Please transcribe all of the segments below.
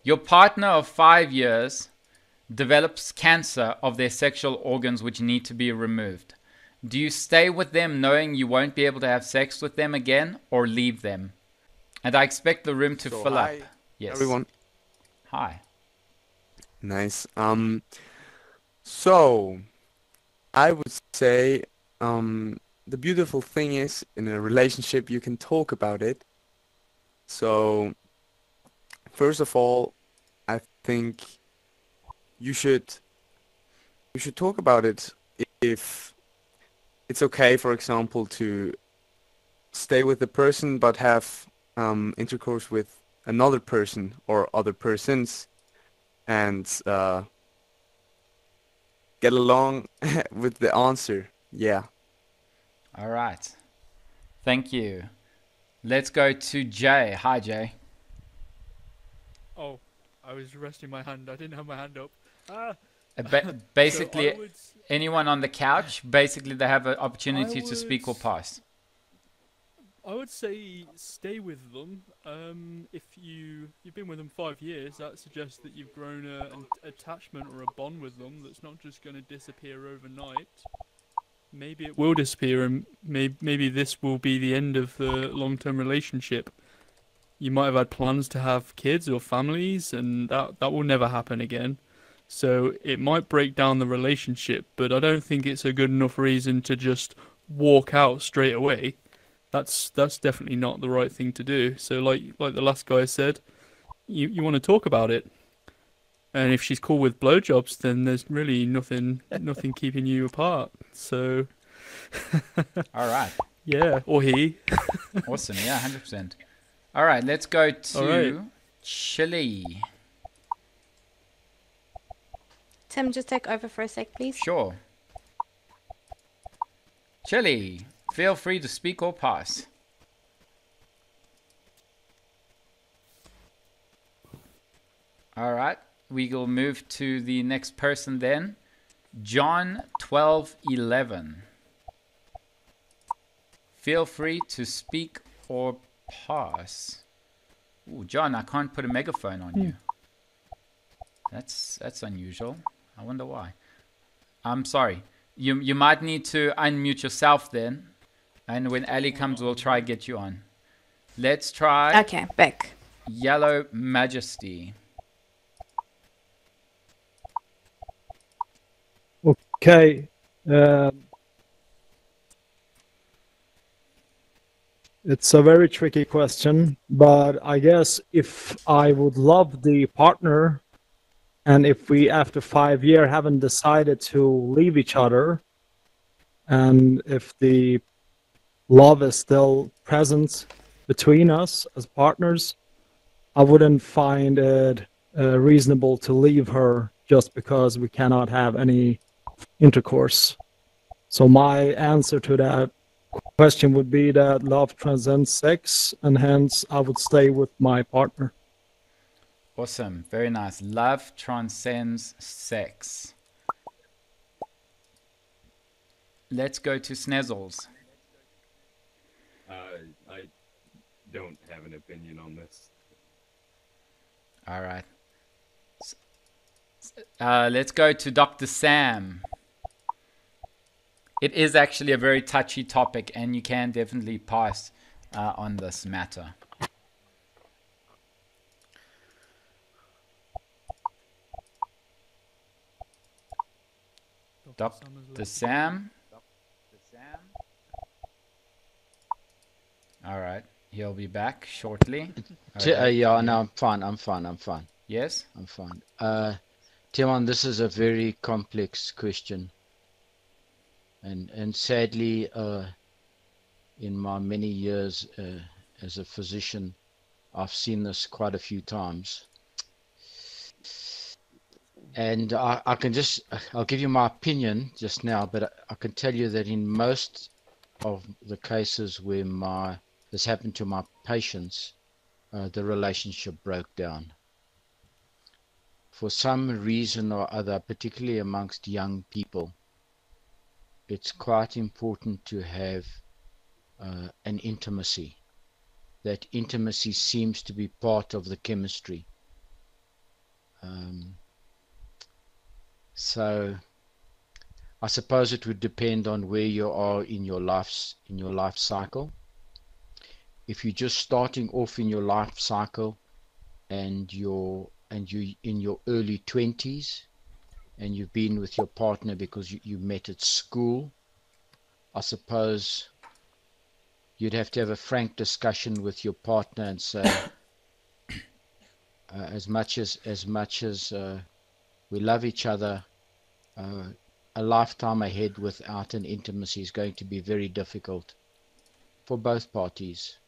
Your partner of 5 years develops cancer of their sexual organs which need to be removed. Do you stay with them knowing you won't be able to have sex with them again, or leave them? And I expect the room to So fill up. hi Yes. everyone. Hi. Nice. So I would say the beautiful thing is in a relationship you can talk about it. So first of all, I think you should you should talk about it if it's okay, for example, to stay with the person but have intercourse with another person or other persons and get along with the answer. Yeah. All right. Thank you. Let's go to Jay. Hi, Jay. Oh, I was resting my hand. I didn't have my hand up. Ah. So I Basically, would, anyone on the couch, basically, they have an I opportunity to would, speak or pass. I would say stay with them. If you've been with them 5 years, that suggests that you've grown an attachment or a bond with them that's not just going to disappear overnight. Maybe it will disappear, and maybe this will be the end of the long-term relationship. You might have had plans to have kids or families, and that will never happen again. So it might break down the relationship, but I don't think it's a good enough reason to just walk out straight away. That's definitely not the right thing to do. So like the last guy said, you want to talk about it. And if she's cool with blowjobs, then there's really nothing keeping you apart. So All right. yeah, or he. Awesome. Yeah, 100%. All right. Let's go All right. to Chile. Tim, just take over for a sec, please. Sure. Chile, feel free to speak or pass. All right. We will move to the next person then. John 1211. Feel free to speak or pass. Ooh, John, I can't put a megaphone on you. That's unusual. I wonder why. I'm sorry. You might need to unmute yourself then. And when Ali comes, we'll try to get you on. Let's try Okay, back. Yellow Majesty. Okay. It's a very tricky question, but I guess if I would love the partner and if we after 5 years haven't decided to leave each other, and if the love is still present between us as partners, I wouldn't find it reasonable to leave her just because we cannot have any intercourse. So my answer to that question would be that love transcends sex, and hence I would stay with my partner. Awesome. Very nice. Love transcends sex. Let's go to Snezzles. I don't have an opinion on this. All right. Let's go to Dr. Sam. It is actually a very touchy topic, and you can definitely pass on this matter. Dr. Sam. All right. He'll be back shortly. Yeah, no, I'm fine. Yes? I'm fine. Timon, this is a very complex question. And sadly, in my many years as a physician, I've seen this quite a few times. And I'll give you my opinion just now, but I can tell you that in most of the cases where this happened to my patients, the relationship broke down. For some reason or other, particularly amongst young people, it's quite important to have an intimacy. That intimacy seems to be part of the chemistry. Um, so I suppose it would depend on where you are in your life cycle. If you're just starting off in your life cycle and you in your early 20s and you've been with your partner because you met at school, I suppose you'd have to have a frank discussion with your partner and say, as much as we love each other, a lifetime ahead without an intimacy is going to be very difficult for both parties,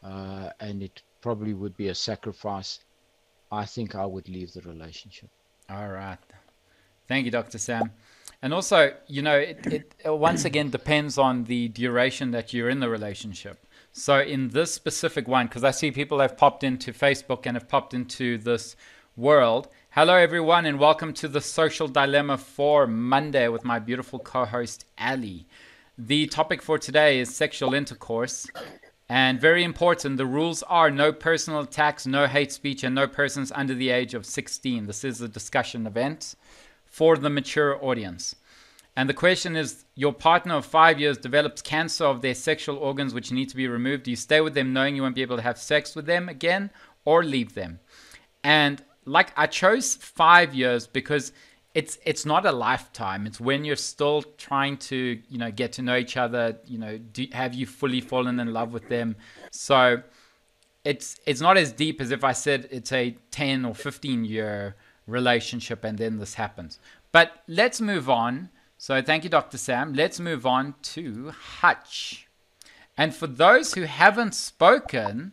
and it probably would be a sacrifice. I think I would leave the relationship. All right. Thank you, Dr. Sam. And also, it once again depends on the duration that you're in the relationship. So in this specific one, because I see people have popped into Facebook and have popped into this world. Hello, everyone, and welcome to the Social Dilemma for Monday with my beautiful co-host, Ali. The topic for today is sexual intercourse. And very important, the rules are no personal attacks, no hate speech, and no persons under the age of 16. This is a discussion event for the mature audience. And the question is, your partner of 5 years develops cancer of their sexual organs which need to be removed. Do you stay with them knowing you won't be able to have sex with them again, or leave them? And like, I chose 5 years because it's not a lifetime. It's when you're still trying to, get to know each other, have you fully fallen in love with them? So it's not as deep as if I said it's a 10 or 15 year relationship and then this happens. But let's move on. So thank you, Dr. Sam. Let's move on to Hutch. And for those who haven't spoken,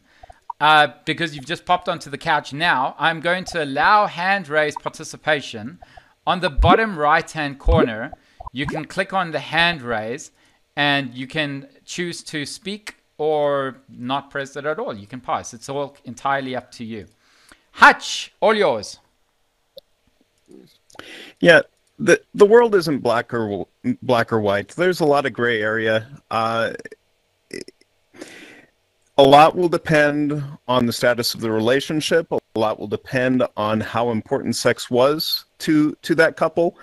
because you've just popped onto the couch now, I'm going to allow hand raise participation. On the bottom right-hand corner, you can click on the hand raise and you can choose to speak or not press it at all. You can pass. It's all entirely up to you. Hutch, all yours. Yeah, the world isn't black or white. There's a lot of gray area. A lot will depend on the status of the relationship. A lot will depend on how important sex was to that couple.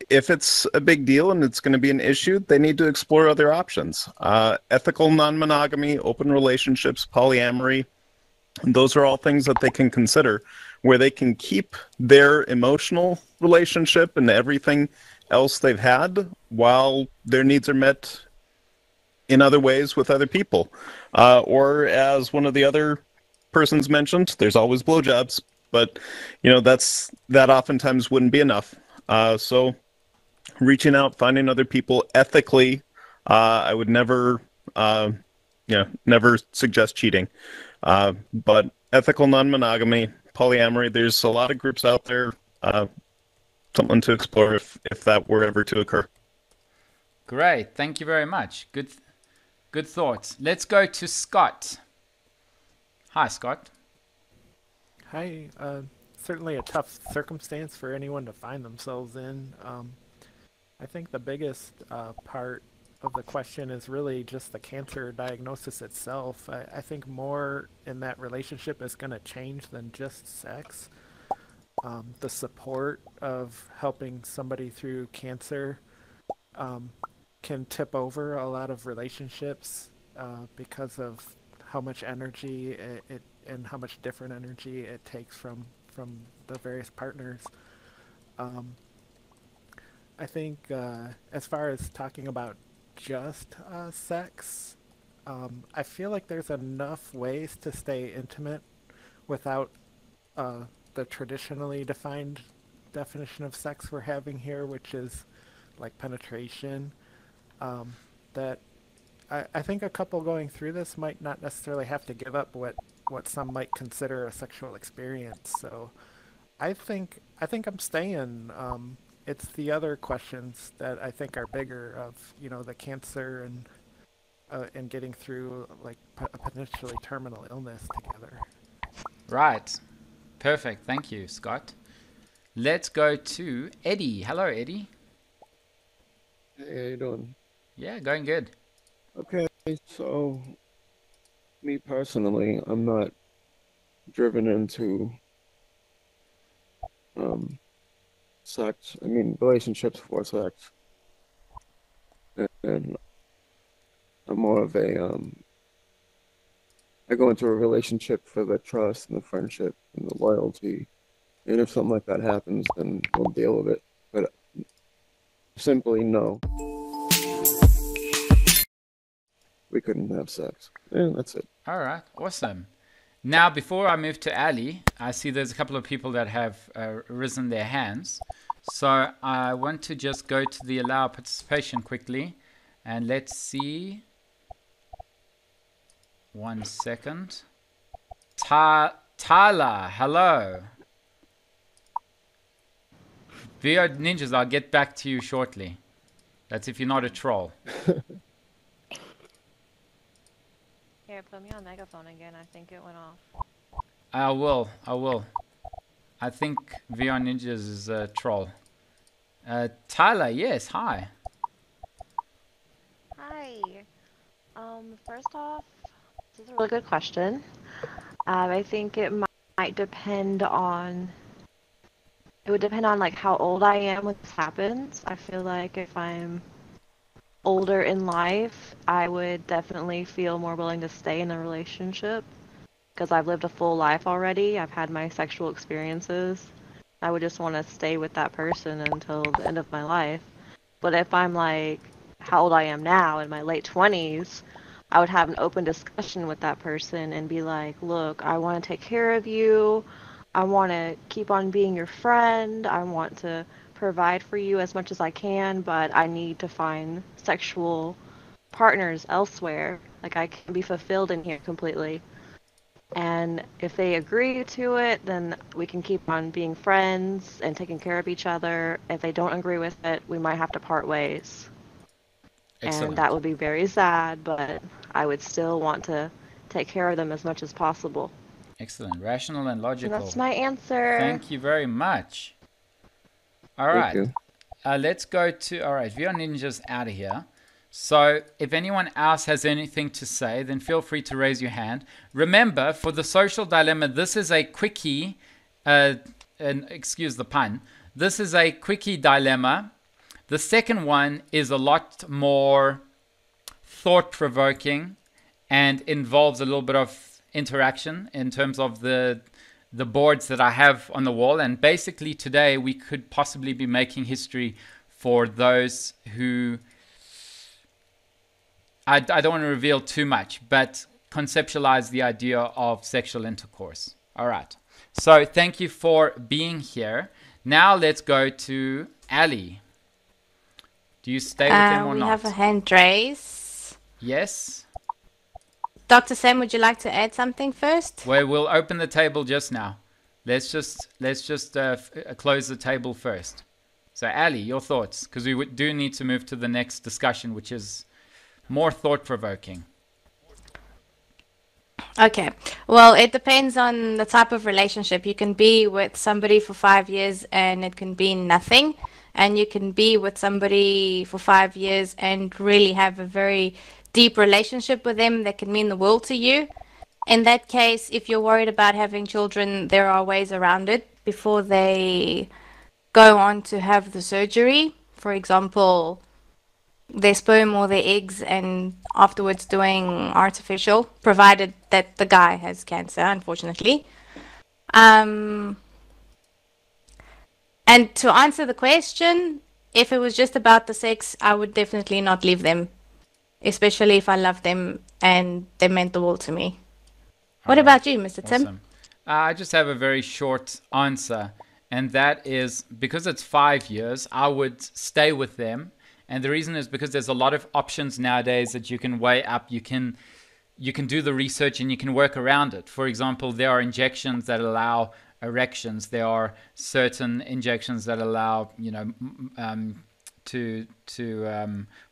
If it's a big deal and it's going to be an issue, they need to explore other options. Ethical non-monogamy, open relationships, polyamory, those are all things that they can consider, where they can keep their emotional relationship and everything else they've had while their needs are met in other ways with other people. Or as one of the other persons mentioned, there's always blowjobs, but that oftentimes wouldn't be enough. So reaching out, finding other people ethically, I would never suggest cheating. But ethical non-monogamy, polyamory, there's a lot of groups out there, something to explore if that were ever to occur. Great. Thank you very much. Good thoughts. Let's go to Scott. Hi, Scott. Hi. Certainly a tough circumstance for anyone to find themselves in. I think the biggest part of the question is really just the cancer diagnosis itself. I think more in that relationship is going to change than just sex. The support of helping somebody through cancer can tip over a lot of relationships because of how much energy and how much different energy it takes from the various partners. I think as far as talking about just sex, I feel like there's enough ways to stay intimate without the traditionally defined definition of sex we're having here, which is like penetration. That I think a couple going through this might not necessarily have to give up what some might consider a sexual experience. So I think I'm staying. It's the other questions that I think are bigger of, the cancer and getting through like a potentially terminal illness together. Right. Perfect. Thank you, Scott. Let's go to Eddie. Hello, Eddie. Hey, how you doing? Yeah, going good. Okay, so me personally, I'm not driven into sex. I mean, relationships for sex. And I'm more of a I go into a relationship for the trust and the friendship and the loyalty. And if something like that happens, then we'll deal with it. But simply no, we couldn't have sex. And that's it. All right, awesome. Now, before I move to Ali, I see there's a couple of people that have risen their hands. So I want to just go to the allow participation quickly. And let's see. 1 second. Tala, hello. VR Ninjas, I'll get back to you shortly. That's if you're not a troll. Here, put me on megaphone again. I think it went off. I will. I think VR Ninjas is a troll. Tyler, yes, hi. Hi. First off, this is a really good question. I think it might depend on. It would depend on like how old I am when this happens. I feel like if I'm older in life, I would definitely feel more willing to stay in a relationship because I've lived a full life already. I've had my sexual experiences. I would just want to stay with that person until the end of my life. But if I'm like how old I am now, in my late 20s, I would have an open discussion with that person and be like, look, I want to take care of you. I want to keep on being your friend. I want to provide for you as much as I can, but I need to find sexual partners elsewhere. Like, I can be fulfilled in here completely. And if they agree to it, then we can keep on being friends and taking care of each other. If they don't agree with it, we might have to part ways. Excellent. And that would be very sad, but I would still want to take care of them as much as possible. Excellent. Rational and logical. And that's my answer. Thank you very much. All Thank right. you. Let's go to, all right, VR Ninja's out of here. So if anyone else has anything to say, then feel free to raise your hand. Remember, for the social dilemma, this is a quickie, and excuse the pun, this is a quickie dilemma. The second one is a lot more thought-provoking and involves a little bit of interaction in terms of the boards that I have on the wall. And basically today we could possibly be making history for those who, I don't want to reveal too much, but conceptualize the idea of sexual intercourse. All right. So thank you for being here. Now let's go to Ali. Do you stay with them or we not? We have a hand raise. Yes. Dr. Sam, would you like to add something first? Well, we'll open the table just now. Let's just close the table first. So Ali, your thoughts, because we do need to move to the next discussion, which is more thought-provoking. Okay. Well, it depends on the type of relationship. You can be with somebody for 5 years and it can be nothing. And you can be with somebody for 5 years and really have a very deep relationship with them that can mean the world to you. In that case, if you're worried about having children, there are ways around it before they go on to have the surgery. For example, their sperm or their eggs, and afterwards doing artificial, provided that the guy has cancer, unfortunately. And to answer the question, if it was just about the sex, I would definitely not leave them, especially if I love them and they meant the world to me. What about you, Mr. Tim? Awesome. I just have a very short answer, and that is because it's 5 years, I would stay with them. And the reason is because there's a lot of options nowadays that you can weigh up. You can do the research and you can work around it. For example, there are injections that allow erections. There are certain injections that allow,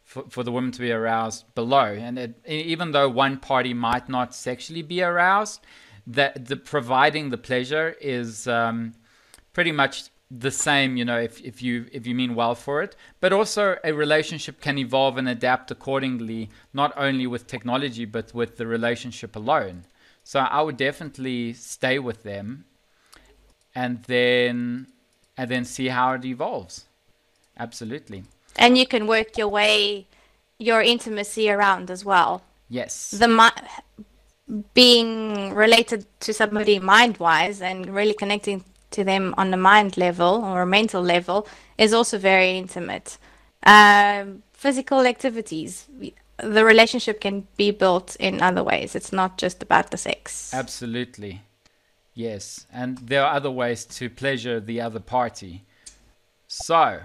for the woman to be aroused below. And even though one party might not sexually be aroused, the providing the pleasure is pretty much the same, if you mean well for it. But also a relationship can evolve and adapt accordingly, not only with technology, but with the relationship alone. So I would definitely stay with them. And then and then see how it evolves. Absolutely. And you can work your intimacy around as well. Yes. Being related to somebody mind-wise and really connecting to them on the mind level or a mental level is also very intimate. Physical activities, the relationship can be built in other ways. It's not just about the sex. Absolutely. Yes. And there are other ways to pleasure the other party. So,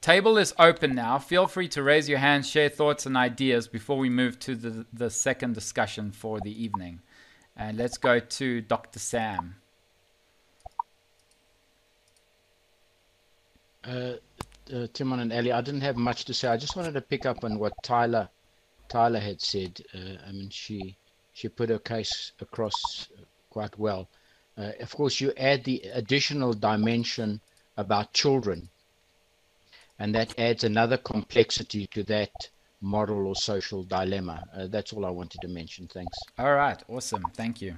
table is open now. Feel free to raise your hand, share thoughts and ideas before we move to the second discussion for the evening. And let's go to Dr. Sam. Timon and Ali, I didn't have much to say. I just wanted to pick up on what Tyler had said. I mean, she put her case across quite well. Of course, you add the additional dimension about children, and that adds another complexity to that moral or social dilemma. That's all I wanted to mention. Thanks. All right. Awesome. Thank you.